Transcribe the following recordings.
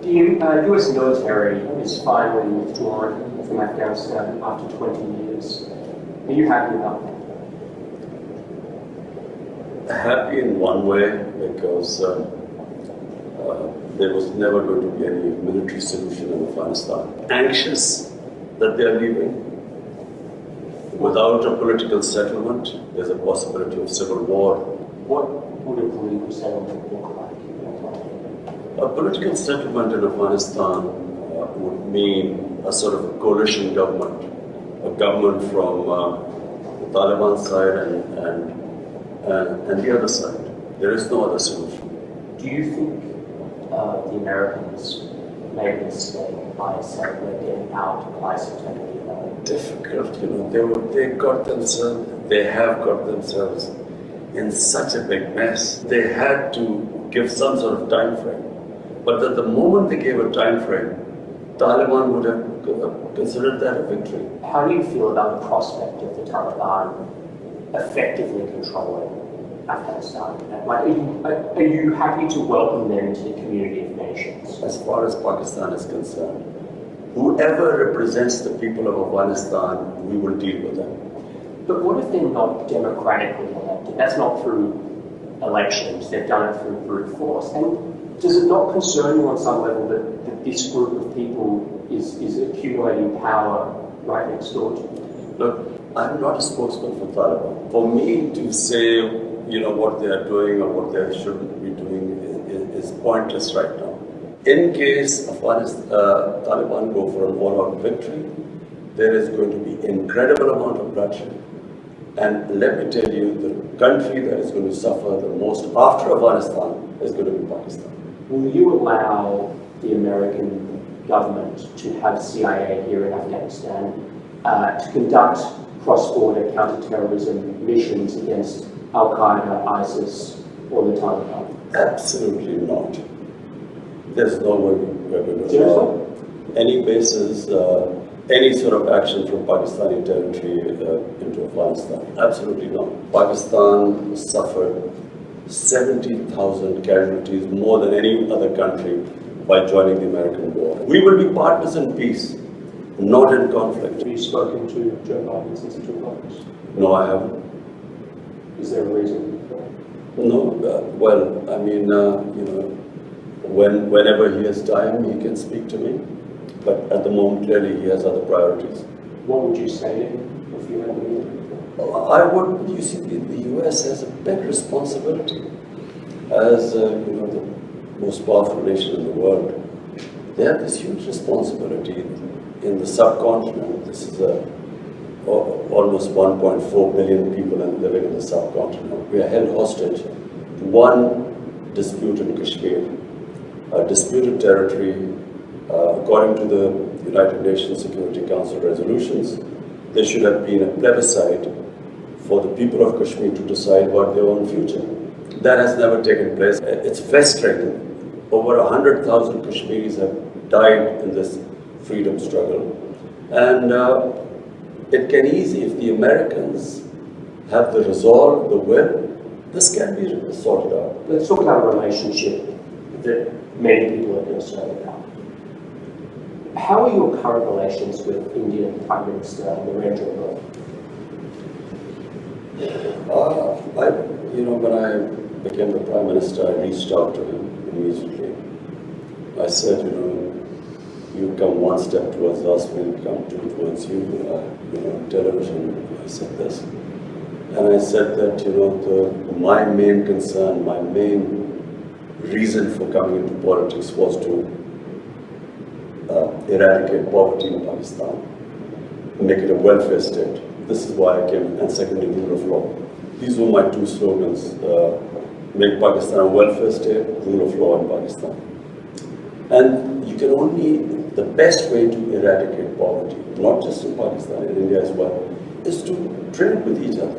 The US military is finally withdrawn from Afghanistan after 20 years. Are you happy about that? Happy in one way because there was never going to be any military solution in Afghanistan. Anxious that they are leaving. Without a political settlement, there's a possibility of civil war. What would a political settlement look like? A political settlement in Afghanistan would mean a sort of a coalition government, a government from the Taliban side and the other side. There is no other solution. Do you think the Americans made a mistake by saying they're getting out by September 11th? Difficult, they have got themselves in such a big mess. They had to give some sort of time frame. But at the moment they gave a time frame, Taliban would have considered that a victory. How do you feel about the prospect of the Taliban effectively controlling Afghanistan? Like, are you happy to welcome them into the community of nations? As far as Pakistan is concerned, whoever represents the people of Afghanistan, we will deal with them. But what if they're not democratically elected? That's not through elections, they've done it through brute force. And does it not concern you on some level that this group of people is accumulating power right next door to you? Look, I'm not a spokesman for Taliban. For me to say, what they are doing or what they shouldn't be doing is pointless right now. In case Taliban go for an all-out victory, there is going to be incredible amount of bloodshed. And let me tell you, the country that is going to suffer the most after Afghanistan is going to be Pakistan. Will you allow the American government to have CIA here in Afghanistan to conduct cross-border counter-terrorism missions against Al-Qaeda, ISIS, or the Taliban? Absolutely not. There's no way we're going to Seriously? any bases, any sort of action from Pakistani territory into Afghanistan. Absolutely not. Pakistan suffered 70,000 casualties, more than any other country, by joining the American war. We will be partners in peace, not in conflict. Have you spoken to Joe Biden since he took office? No, I haven't. Is there a reason for that? No, whenever he has time, he can speak to me. But at the moment, clearly, he has other priorities. What would you say to him if you had a meeting? I would. You see, the U.S. has a big responsibility as the most powerful nation in the world. They have this huge responsibility in the subcontinent. This is almost 1.4 billion people living in the subcontinent. We are held hostage to one dispute in Kashmir, a disputed territory. According to the United Nations Security Council resolutions, there should have been a plebiscite for the people of Kashmir to decide about their own future. That has never taken place. It's frustrating. Over 100,000 Kashmiris have died in this freedom struggle. And it can easily, if the Americans have the resolve, the will, this can be sorted out. Let's talk about a relationship that many people are concerned about. How are your current relations with Indian Prime Minister Narendra Modi? When I became the Prime Minister, I reached out to him immediately. I said, you come one step towards us, we'll come two towards you. On television, I said this. And I said that, my main concern, my main reason for coming into politics was to eradicate poverty in Pakistan, make it a welfare state. This is why I came, and secondly, rule of law. These were my two slogans, make Pakistan a welfare state, rule of law in Pakistan. And you can the best way to eradicate poverty, not just in Pakistan, in India as well, is to trade with each other.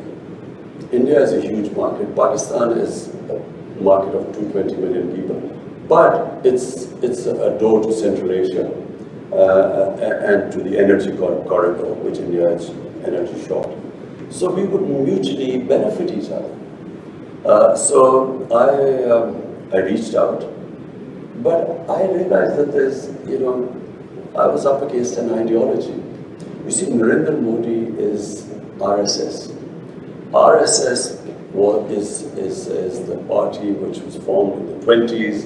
India is a huge market. Pakistan is a market of 220 million people. But it's a door to Central Asia and to the energy corridor, which India is energy short. So we would mutually benefit each other. So I reached out, But I realized that there's, I was up against an ideology. You see, Narendra Modi is RSS. RSS is the party which was formed in the 20s,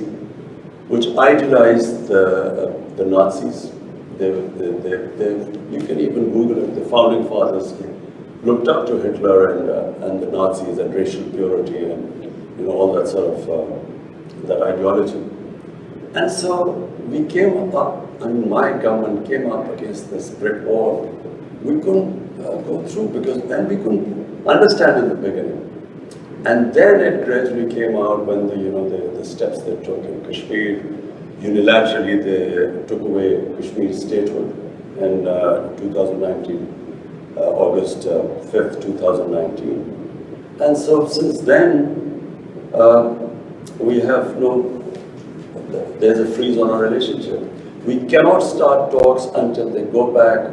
which idealized the Nazis. You can even Google it. The founding fathers looked up to Hitler and the Nazis and racial purity and all that sort of that ideology. And so we came up, and my government came up against this brick wall. We couldn't go through and we couldn't understand in the beginning. And then it gradually came out when the steps they took in Kashmir. Unilaterally, they took away Kashmir statehood in 2019, August 5th, 2019. And so since then, we have there's a freeze on our relationship. We cannot start talks until they go back,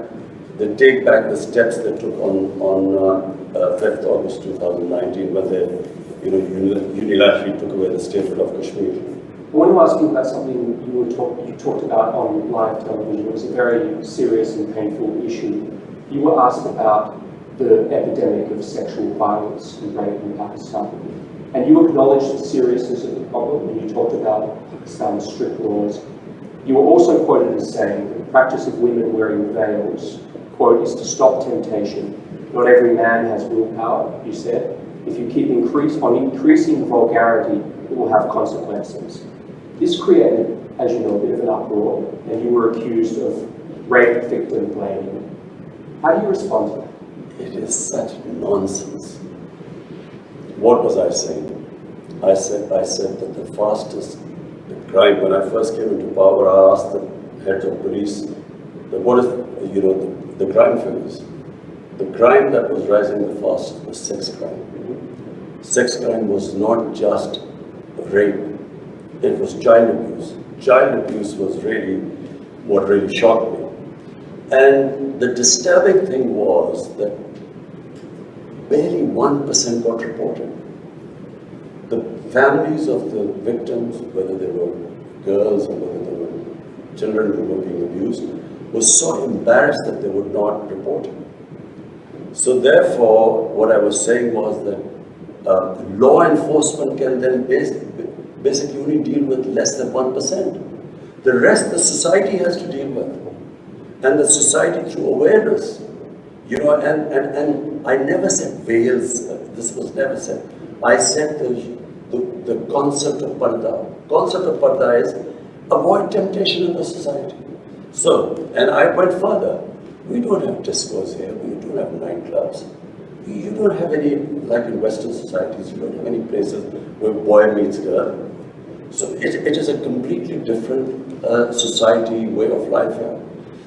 they take back the steps they took on 5th August 2019 when they unilaterally took away the statehood of Kashmir. I want to ask you about something you talked about on live television. It was a very serious and painful issue. You were asked about the epidemic of sexual violence and rape in Pakistan. And you acknowledged the seriousness of the problem, and you talked about Pakistan's strict laws. You were also quoted as saying that the practice of women wearing veils, quote, is to stop temptation. Not every man has willpower, you said. If you keep increasing the vulgarity, it will have consequences. This created, as you know, a bit of an uproar, and you were accused of rape victim blaming. How do you respond to that? It is such nonsense. What was I saying? I said that the fastest crime, when I first came into power, I asked the heads of police, what is, the crime figures. The crime that was rising the fastest was sex crime. Sex crime was not just rape, it was child abuse. Child abuse was really what really shocked me. And the disturbing thing was that barely 1% got reported. The families of the victims, whether they were girls or whether they were children who were being abused, were so embarrassed that they would not report it. So therefore, what I was saying was that law enforcement can then basically only deal with less than 1%. The rest the society has to deal with. And the society through awareness. And I never said veils, this was never said. I said the concept of parda. Concept of parda is avoid temptation in the society. So, and I went further. We don't have discos here, we don't have nightclubs. You don't have any, like in Western societies, you don't have any places where boy meets girl. So it is a completely different society, way of life here.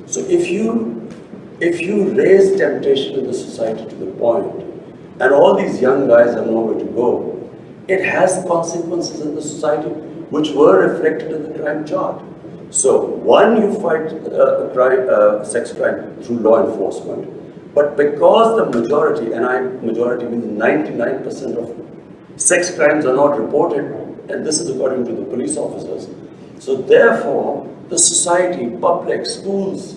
So if you raise temptation in the society to the point, and all these young guys have nowhere to go, it has consequences in the society which were reflected in the crime chart. So one, you fight sex crime through law enforcement, but because the majority, and majority means 99% of sex crimes are not reported, and this is according to the police officers. So therefore, the society, public, schools,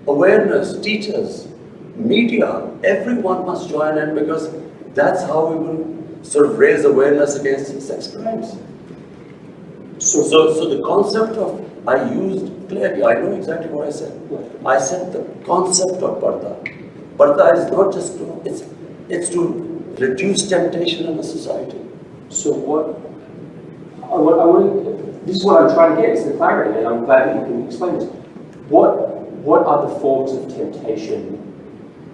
awareness, teachers, media, everyone must join in, because that's how we will sort of raise awareness against sex crimes. So the concept of, I used clearly, I know exactly what I said. I said the concept of parda. Parda is not just, it's to reduce temptation in the society. So this is what I'm trying to get, is the clarity, and I'm glad that you can explain this. What are the forms of temptation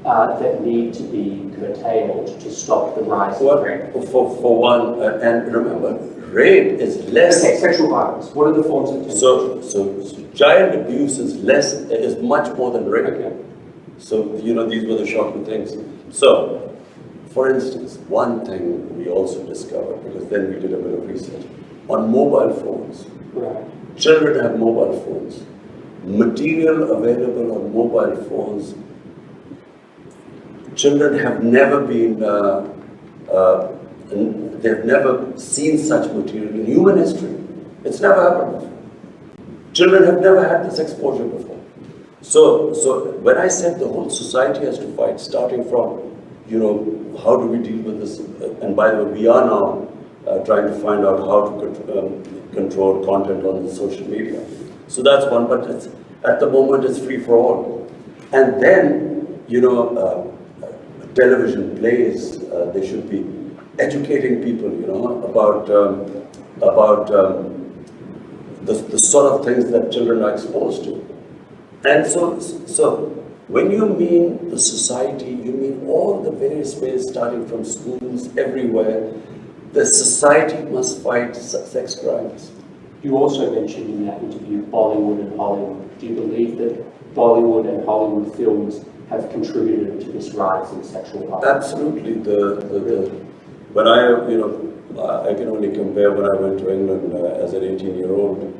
that need to be curtailed to stop the rise of rape? For one, and remember, rape is less. Okay, sexual violence. What are the forms of temptation? So child abuse is much more than rape. Okay. So these were the shocking things. So, for instance, one thing we also discovered, because then we did a bit of research on mobile phones. Right. Children have mobile phones. Material available on mobile phones. Children have never been, they've never seen such material in human history. It's never happened before. Children have never had this exposure before. So when I said the whole society has to fight, starting from, how do we deal with this? And by the way, we are now trying to find out how to control content on the social media. So that's one, but at the moment it's free for all. And then, television plays, they should be educating people, about the sort of things that children are exposed to. And so when you mean the society, you mean all the various ways, starting from schools, everywhere. The society must fight sex crimes. You also mentioned in that interview Bollywood and Hollywood. Do you believe that Bollywood and Hollywood films have contributed to this rise in sexual violence? Absolutely. When I can only compare when I went to England as an 18-year-old.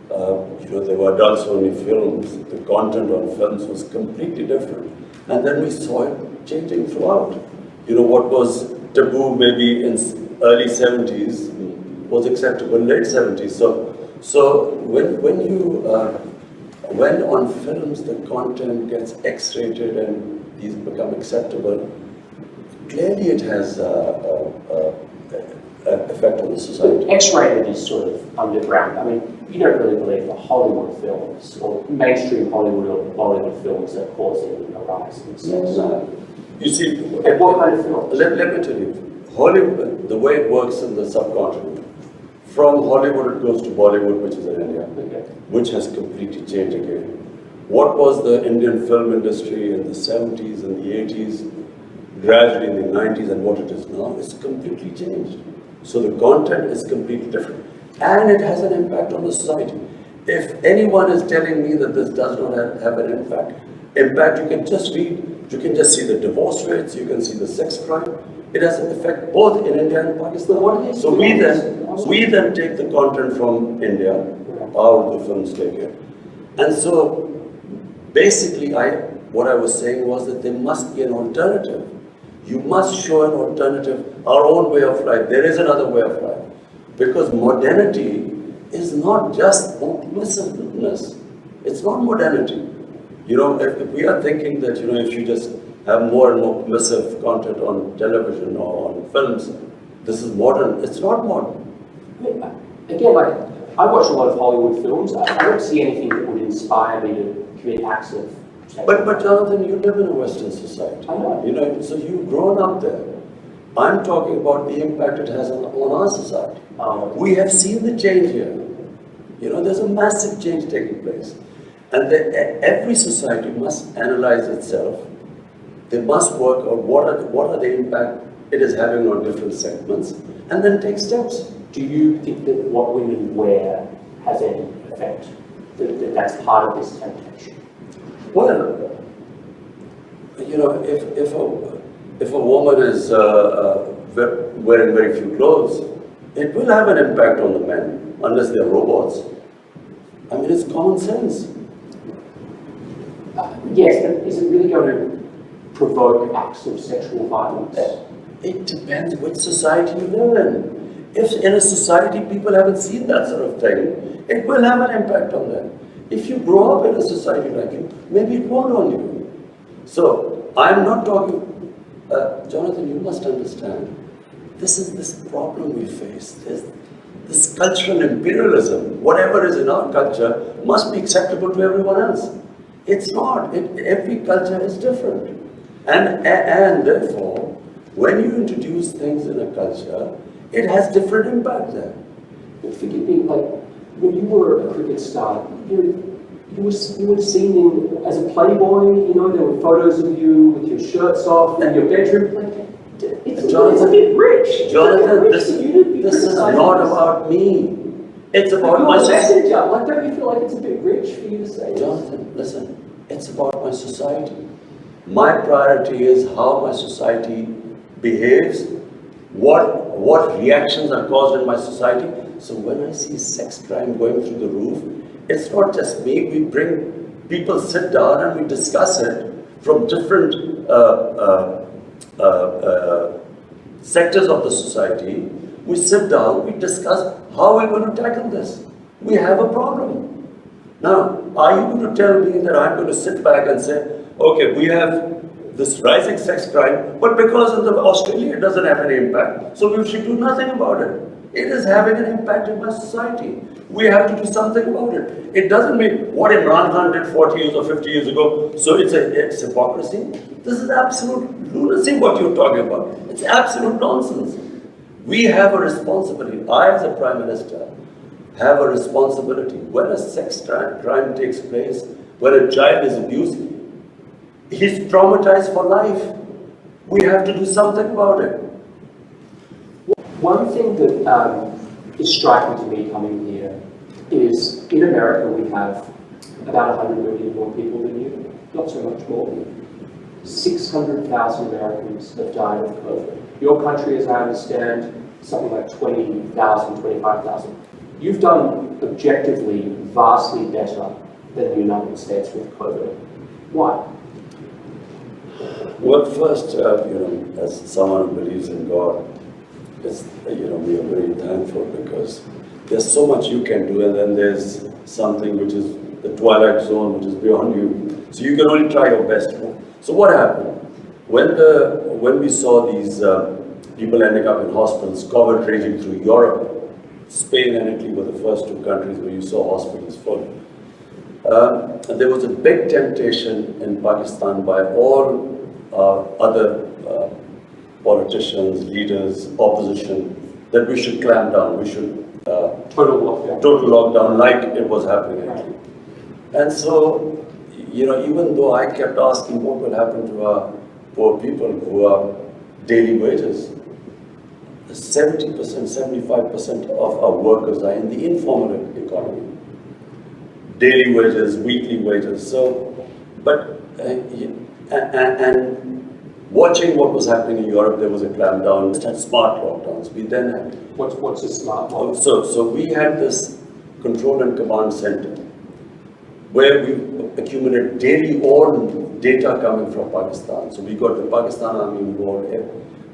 There were adults-only films. The content on films was completely different, and then we saw it changing throughout. What was taboo maybe in early 70s was acceptable in late 70s. So when on films the content gets X-rated and these become acceptable, clearly it has an effect on the society. X-rated is sort of underground. I mean, you don't really believe that Hollywood films or mainstream Hollywood or Bollywood films are causing a rise in sex. No. You see, and what kind of films? Let me tell you, Hollywood, the way it works in the subcontinent, from Hollywood it goes to Bollywood, which is in India, which has completely changed again. What was the Indian film industry in the 70s and the 80s, gradually in the 90s, and what it is now, is completely changed. So the content is completely different. And it has an impact on the society. If anyone is telling me that this does not have an impact, you can just read, you can just see the divorce rates, you can see the sex crime. It has an effect both in India and Pakistan. So we then take the content from India, out of the films take it. And so basically what I was saying was that there must be an alternative. You must show an alternative, our own way of life. There is another way of life. Because modernity is not just submissiveness. It's not modernity. If we are thinking that, if you just have more and more permissive content on television or on films, this is modern. It's not modern. Again, I watch a lot of Hollywood films. I don't see anything that would inspire me to commit acts of sex. But Jonathan, you live in a Western society. I know. So you've grown up there. I'm talking about the impact it has on our society. We have seen the change here. There's a massive change taking place. And every society must analyze itself. They must work out what are the impact it is having on different segments, and then take steps. Do you think that what women wear has any effect? That's part of this temptation? Well, if a woman is wearing very few clothes, it will have an impact on the men, unless they're robots. I mean, it's common sense. Yes, but is it really going to provoke acts of sexual violence? It depends which society you live in. If in a society people haven't seen that sort of thing, it will have an impact on them. If you grow up in a society like you, maybe it won't on you. So, I'm not talking, Jonathan, you must understand, this is this problem we face. This cultural imperialism, whatever is in our culture, must be acceptable to everyone else. It's not. Every culture is different. And therefore, when you introduce things in a culture, it has different impact there. Forgive me, when you were a cricket star, you were seen as a playboy, there were photos of you with your shirts off in your bedroom. It's a bit rich. Jonathan, this is not about me. It's about my messenger. Don't you feel like it's a bit rich for you to say Jonathan, listen, it's about my society. My priority is how my society behaves, what reactions are caused in my society. So when I see sex crime going through the roof, it's not just me. We bring people, sit down and we discuss it from different sectors of the society. We sit down, we discuss how we're going to tackle this. We have a problem. Now, are you going to tell me that I'm going to sit back and say, okay, we have this rising sex crime, but because of Australia, it doesn't have any impact, so we should do nothing about it. It is having an impact in my society. We have to do something about it. It doesn't mean what Imran Khan did 40 years or 50 years ago, so it's hypocrisy. This is absolute lunacy what you're talking about. It's absolute nonsense. We have a responsibility. I, as a Prime Minister, have a responsibility. When a sex crime takes place, when a child is abused, he's traumatized for life. We have to do something about it. One thing that is striking to me coming here is in America we have about 100 million more people than you, not so much more. 600,000 Americans have died of COVID. Your country, as I understand, something like 20,000, 25,000. You've done objectively vastly better than the United States with COVID. Why? Well, first, as someone who believes in God, we are very thankful because there's so much you can do, and then there's something which is the twilight zone, which is beyond you. So you can only try your best. So what happened? When we saw these people ending up in hospitals, COVID raging through Europe, Spain and Italy were the first two countries where you saw hospitals full. There was a big temptation in Pakistan by all other politicians, leaders, opposition, that we should clamp down, we should total lockdown like it was happening in Italy. And so, even though I kept asking what will happen to our poor people who are daily wages, 70%, 75% of our workers are in the informal economy. Daily wages, weekly wages. So, and watching what was happening in Europe, there was a clampdown, smart lockdowns. We then had... What's a smart lockdown? So we had this control and command center where we accumulated daily all data coming from Pakistan. So we got the Pakistan Army involved,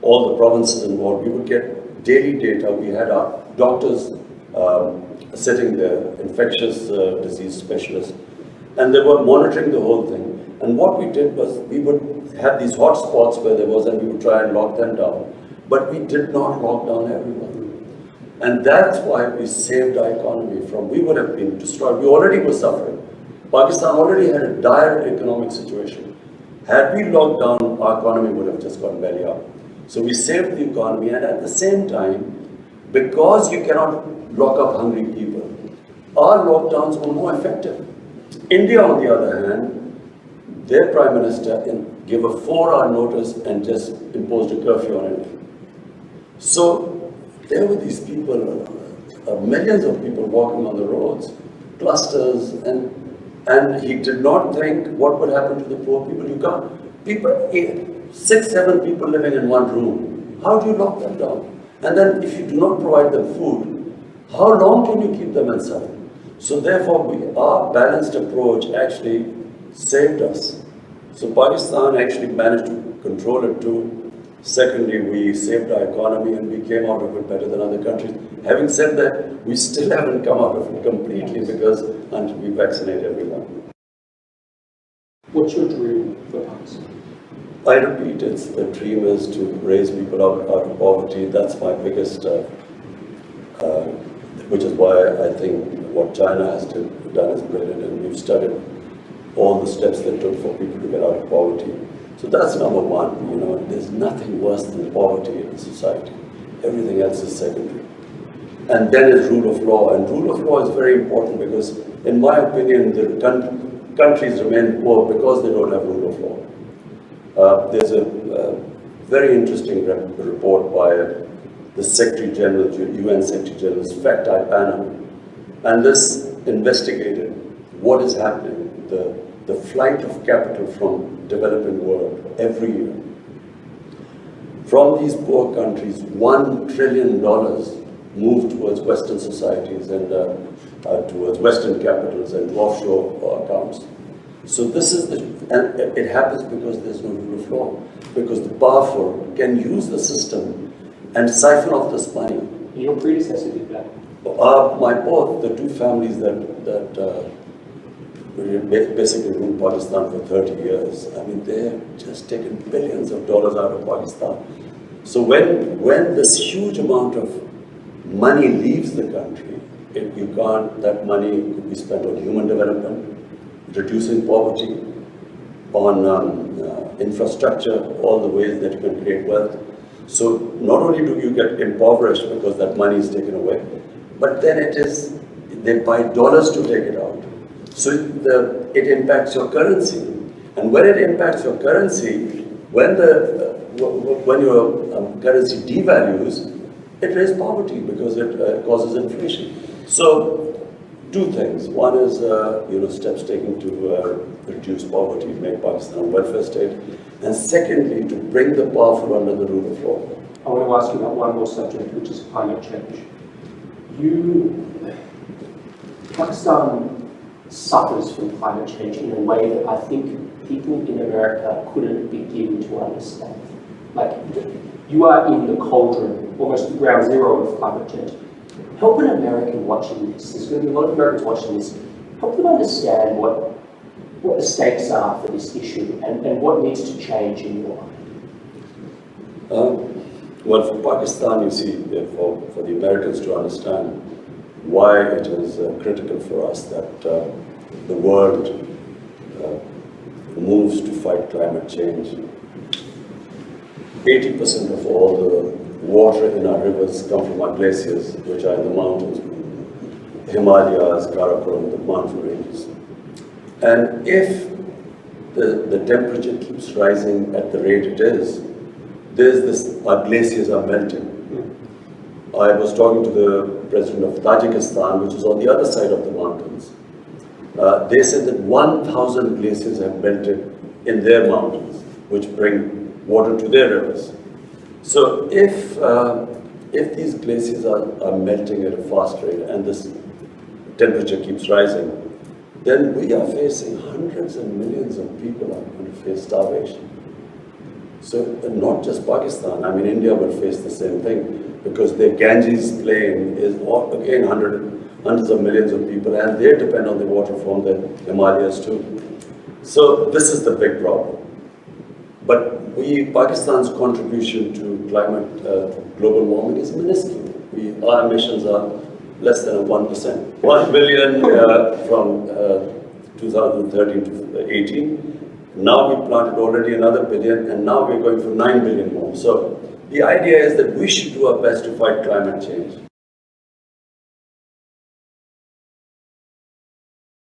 all the provinces involved. We would get daily data. We had our doctors sitting there, infectious disease specialists, and they were monitoring the whole thing. And what we did was we would have these hot spots where there was, and we would try and lock them down. But we did not lock down everyone. And that's why we saved our economy from, we would have been destroyed. We already were suffering. Pakistan already had a dire economic situation. Had we locked down, our economy would have just gone belly up. So we saved the economy, and at the same time, because you cannot lock up hungry people, our lockdowns were more effective. India, on the other hand, their Prime Minister gave a 4-hour notice and just imposed a curfew on it. So there were these people, millions of people walking on the roads, clusters, and he did not think what would happen to the poor people. You can't, 6, 7 people living in one room. How do you lock them down? And then if you do not provide them food, how long can you keep them inside? So therefore, our balanced approach actually saved us. So Pakistan actually managed to control it too. Secondly, we saved our economy and we came out of it better than other countries. Having said that, we still haven't come out of it completely because until we vaccinate everyone. What's your dream for Pakistan? I repeat, the dream is to raise people out of poverty. That's my biggest, which is why I think what China has done is brilliant, and we've studied all the steps they took for people to get out of poverty. So that's number one. There's nothing worse than poverty in society. Everything else is secondary. And then is rule of law. And rule of law is very important because, in my opinion, the countries remain poor because they don't have rule of law. There's a very interesting report by the Secretary General, UN Secretary General's fact-eye panel. And this investigated what is happening, the flight of capital from developing world every year. From these poor countries, $1 trillion moved towards Western societies and towards Western capitals and offshore accounts. So this is and it happens because there's no rule of law, because the powerful can use the system and siphon off this money. Your predecessor did that. The two families that basically ruled Pakistan for 30 years. I mean, they're just taken billions of dollars out of Pakistan. So when this huge amount of money leaves the country, that money could be spent on human development, reducing poverty, on infrastructure, all the ways that you can create wealth. So not only do you get impoverished because that money is taken away, but then they buy dollars to take it out. So it impacts your currency. And when it impacts your currency, when your currency devalues, it raises poverty because it causes inflation. So two things. One is steps taken to reduce poverty, make Pakistan a welfare state. And secondly, to bring the powerful under the rule of law. I want to ask you about one more subject, which is climate change. Pakistan suffers from climate change in a way that I think people in America couldn't begin to understand. Like, you are in the cauldron, almost the ground zero of climate change. Help an American watching this, there's going to be a lot of Americans watching this, help them understand what the stakes are for this issue and what needs to change in your mind. Well, for Pakistan, you see, for the Americans to understand why it is critical for us that the world moves to fight climate change. 80% of all the water in our rivers come from our glaciers, which are in the mountains, Himalayas, Karakoram, the mountain ranges. And if the temperature keeps rising at the rate it is, our glaciers are melting. I was talking to the president of Tajikistan, which is on the other side of the mountains. They said that 1,000 glaciers have melted in their mountains, which bring water to their rivers. So if these glaciers are melting at a fast rate and this temperature keeps rising, then we are facing hundreds and millions of people are going to face starvation. So not just Pakistan, I mean India will face the same thing because their Ganges plain is again hundreds of millions of people and they depend on the water from the Himalayas too. So this is the big problem. But Pakistan's contribution to global warming is minuscule. Our emissions are less than 1%. 1 billion from 2013 to 18. Now we planted already another billion, and now we're going for 9 billion more. So the idea is that we should do our best to fight climate change.